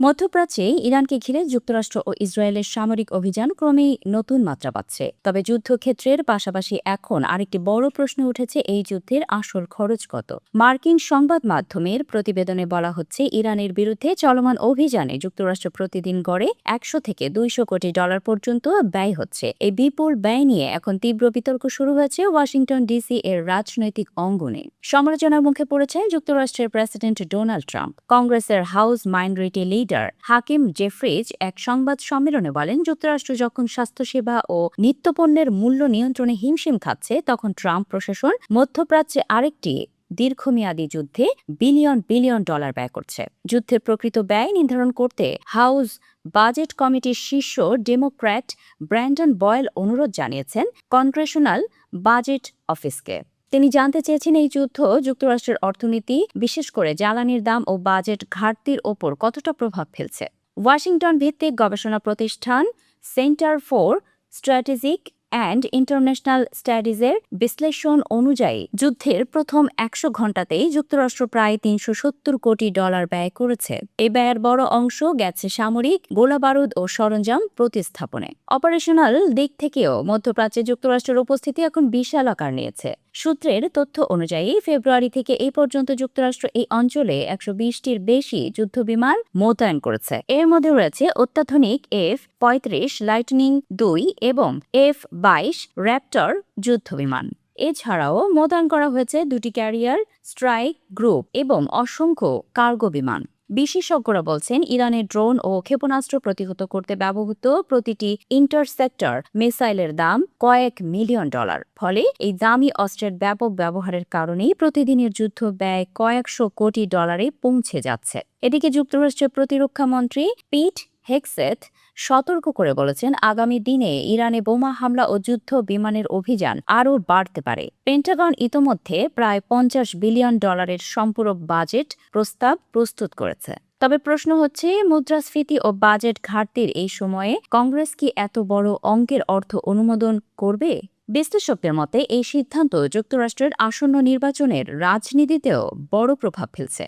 মধ্যপ্রাচ্যে ইরানকে ঘিরে যুক্তরাষ্ট্র ও ইসরায়েলের সামরিক অভিযান ক্রমেই নতুন মাত্রা পাচ্ছে। তবে যুদ্ধক্ষেত্রের পাশাপাশি এখন আরেকটি বড় প্রশ্ন উঠেছে, এই যুদ্ধের আসল খরচ কত। মার্কিন সংবাদ মাধ্যমের প্রতিবেদনে বলা হচ্ছে, ইরানের বিরুদ্ধে চলমান অভিযানে যুক্তরাষ্ট্র প্রতিদিন গড়ে 100 থেকে 200 কোটি ডলার পর্যন্ত ব্যয় হচ্ছে। এই বিপুল ব্যয় নিয়ে এখন তীব্র বিতর্ক শুরু হয়েছে ওয়াশিংটন ডিসি এর রাজনৈতিক অঙ্গনে। সমালোচনার মুখে পড়েছেন যুক্তরাষ্ট্রের প্রেসিডেন্ট ডোনাল্ড ট্রাম্প। কংগ্রেসের হাউস মাইনরিটি লিডার হাকিম জেফ্রিজ এক সংবাদ সম্মেলনে বলেন, যুক্তরাষ্ট্র যখন স্বাস্থ্যসেবা ও নিত্যপণ্যের মূল্য নিয়ন্ত্রণে হিমশিম খাচ্ছে, তখন ট্রাম্প প্রশাসন মধ্যপ্রাচ্যে আরেকটি দীর্ঘমেয়াদী যুদ্ধে বিলিয়ন বিলিয়ন ডলার ব্যয় করছে। যুদ্ধের প্রকৃত ব্যয় নির্ধারণ করতে হাউস বাজেট কমিটির শীর্ষ ডেমোক্র্যাট ব্র্যান্ডন বয়েল অনুরোধ জানিয়েছেন কংগ্রেশনাল বাজেট অফিসকে। তিনি জানতে চেয়েছেন, এই যুদ্ধ যুক্তরাষ্ট্রের অর্থনীতি, বিশেষ করে জ্বালানির দাম ও বাজেট ঘাটতির ওপর কতটা প্রভাব ফেলছে। ওয়াশিংটন ভিত্তিক গবেষণা প্রতিষ্ঠান Center for Strategic and International স্টাডিজের বিশ্লেষণ অনুযায়ী যুদ্ধের প্রথম 100 ঘণ্টাতেই যুক্তরাষ্ট্র প্রায় 370 কোটি ডলার ব্যয় করেছে। এই ব্যয়ের বড় অংশ গেছে সামরিক গোলাবারুদ ও সরঞ্জাম প্রতিস্থাপনে। অপারেশনাল দিক থেকেও মধ্যপ্রাচ্যে যুক্তরাষ্ট্রের উপস্থিতি এখন বিশাল আকার নিয়েছে। সূত্রের তথ্য অনুযায়ী ফেব্রুয়ারি থেকে এই পর্যন্ত যুক্তরাষ্ট্র এই অঞ্চলে 120টির বেশি যুদ্ধবিমান মোতায়েন করেছে। এর মধ্যে রয়েছে অত্যাধুনিক F-35 লাইটনিং 2 এবং F-22 র্যাপটর যুদ্ধবিমান। এছাড়াও মোতায়েন করা হয়েছে 2টি ক্যারিয়ার স্ট্রাইক গ্রুপ এবং অসংখ্য কার্গো বিমান। বিশেষজ্ঞরা বলছেন, ইরানের ড্রোন ও ক্ষেপণাস্ত্র প্রতিহত করতে ব্যবহৃত প্রতিটি ইন্টারসেপ্টর মিসাইলের দাম কয়েক মিলিয়ন ডলার। ফলে এই দামি অস্ত্রের ব্যাপক ব্যবহারের কারণেই প্রতিদিনের যুদ্ধ ব্যয় কয়েকশো কোটি ডলারে পৌঁছে যাচ্ছে। এদিকে যুক্তরাষ্ট্রের প্রতিরক্ষা মন্ত্রী পিট হেগসেথ সতর্ক করে বলেছেন, আগামী দিনে ইরানে বোমা হামলা ও যুদ্ধ বিমানের অভিযান আরও বাড়তে পারে। পেন্টাগন ইতোমধ্যে প্রায় 50 বিলিয়ন ডলারের সম্পূরক বাজেট প্রস্তাব প্রস্তুত করেছে। তবে প্রশ্ন হচ্ছে, মুদ্রাস্ফীতি ও বাজেট ঘাটতির এই সময়ে কংগ্রেস কি এত বড় অঙ্কের অর্থ অনুমোদন করবে? বিশ্লেষকদের মতে এই সিদ্ধান্ত যুক্তরাষ্ট্রের আসন্ন নির্বাচনের রাজনীতিতেও বড় প্রভাব ফেলছে।